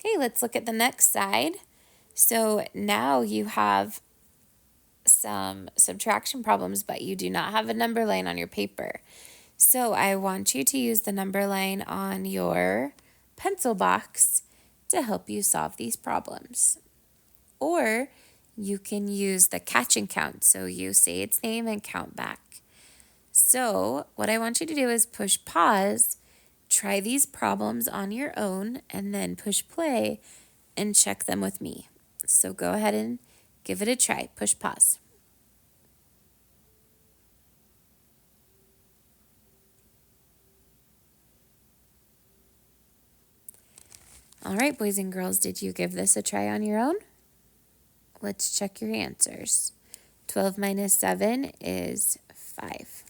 Okay, let's look at the next side. So now you have some subtraction problems, but you do not have a number line on your paper. So I want you to use the number line on your pencil box to help you solve these problems. Or you can use the catch and count. So you say its name and count back. So what I want you to do is push pause, try these problems on your own, and then push play and check them with me. So go ahead and give it a try. Push pause. All right, boys and girls, did you give this a try on your own? Let's check your answers. 12 minus 7 is 5.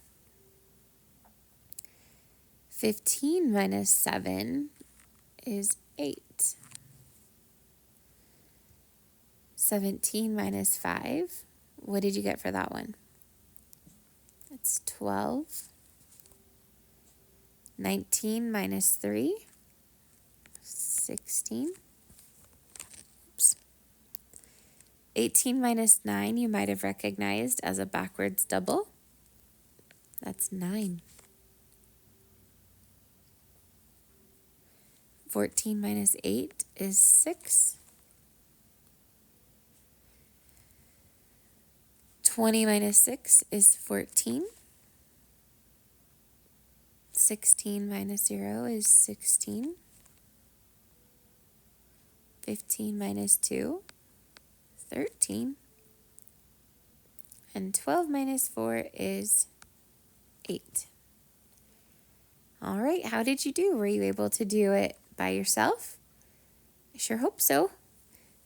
15 minus 7 is 8. 17 minus 5, what did you get for that one? It's 12. 19 minus 3, 16. Oops. 18 minus 9 you might have recognized as a backwards double. That's 9. 14 minus 8 is 6. 20 minus 6 is 14. 16 minus 0 is 16. 15 minus 2, 13. And 12 minus 4 is 8. All right, how did you do? Were you able to do it by yourself? I sure hope so.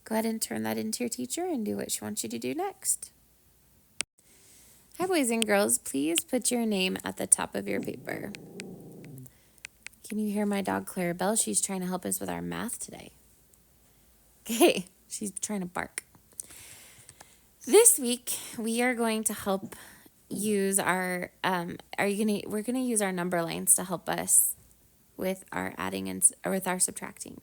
Go ahead and turn that into your teacher and do what she wants you to do next. Hi, boys and girls. Please put your name at the top of your paper. Can you hear my dog Clarabelle? She's trying to help us with our math today. Okay, she's trying to bark. This week, we are going to help use our, we're going to use our number lines to help us with our adding and or with our subtracting.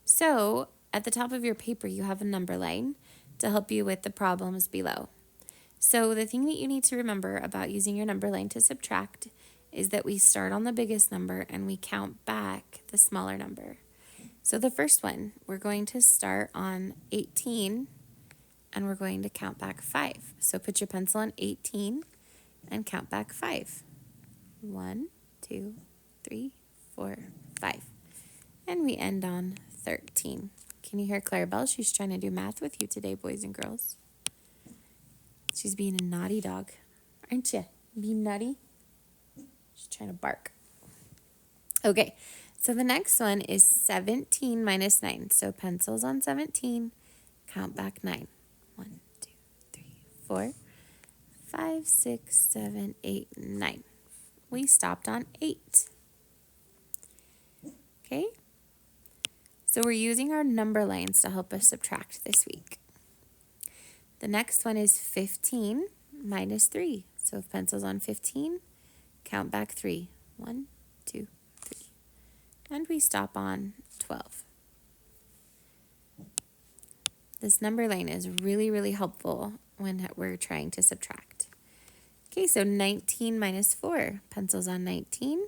So at the top of your paper, you have a number line to help you with the problems below. So the thing that you need to remember about using your number line to subtract is that we start on the biggest number and we count back the smaller number. So the first one, we're going to start on 18 and we're going to count back 5. So put your pencil on 18 and count back 5. 1, 2, 3, 4, 5. And we end on 13. Can you hear Clarabelle? She's trying to do math with you today, boys and girls. She's being a naughty dog. Aren't you? Being naughty? She's trying to bark. Okay, so the next one is 17 minus 9. So pencils on 17, count back 9. 1, 2, 3, 4, 5, 6, 7, 8, 9. We stopped on 8. Okay, so we're using our number lines to help us subtract this week. The next one is 15 minus 3. So if pencil's on 15, count back 3. 1, 2, 3. And we stop on 12. This number line is really, really helpful when we're trying to subtract. Okay, so 19 minus 4. Pencil's on 19.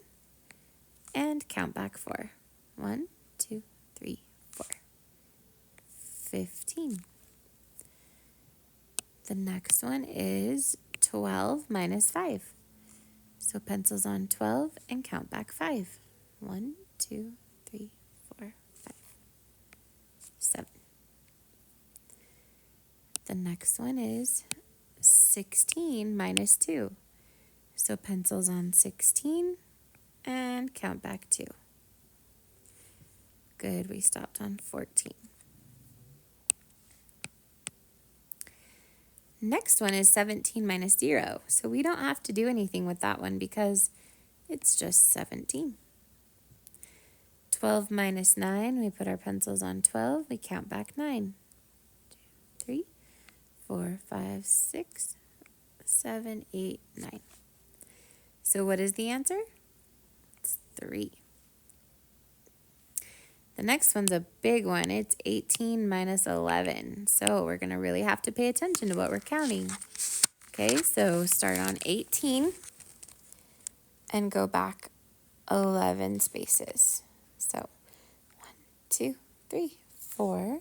And count back 4. 1, 2, 3, 4. 15. The next one is 12 minus 5. So pencils on 12 and count back 5. 1, 2, 3, 4, 5, 7. The next one is 16 minus 2. So pencils on 16 and count back 2. Good, we stopped on 14. Next one is 17 minus 0. So we don't have to do anything with that one because it's just 17. 12 minus 9, we put our pencils on 12, we count back 9. 2, 3, 4, 5, 6, 7, 8, 9. So what is the answer? It's 3. The next one's a big one. It's 18 minus 11. So we're going to really have to pay attention to what we're counting. Okay, so start on 18 and go back 11 spaces. So 1, 2, 3, 4,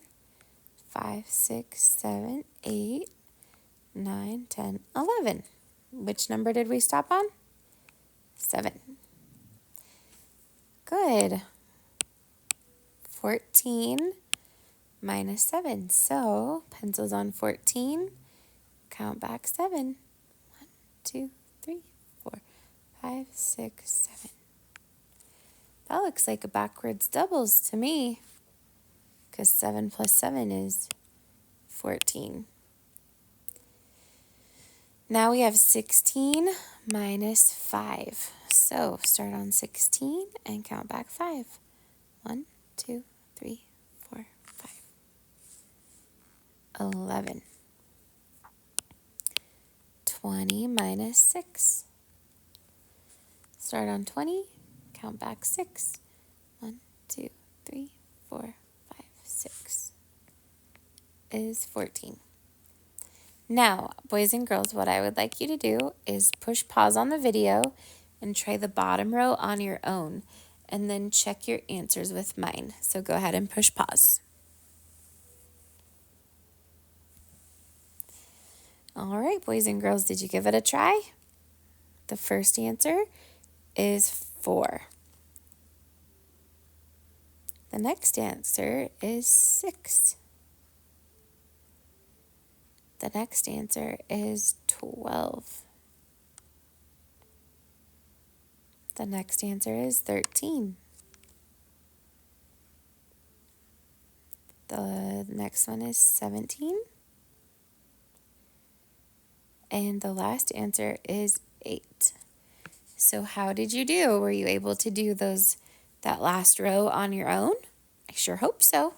5, 6, 7, 8, 9, 10, 11. Which number did we stop on? 7. Good. 14 minus 7. So pencils on 14. Count back 7. 1, 2, 3, 4, 5, 6, 7. That looks like a backwards doubles to me, because 7 plus 7 is 14. Now we have 16 minus 5. So start on 16 and count back 5. 1, 2, 3, 4, 5. 11. 20 minus 6. Start on 20, count back 6. 1, 2, 3, 4, 5, 6 is 14. Now, boys and girls, what I would like you to do is push pause on the video and try the bottom row on your own, and then check your answers with mine. So go ahead and push pause. All right, boys and girls, did you give it a try? The first answer is 4. The next answer is 6. The next answer is 12. The next answer is 13. The next one is 17. And the last answer is 8. So how did you do? Were you able to do that last row on your own? I sure hope so.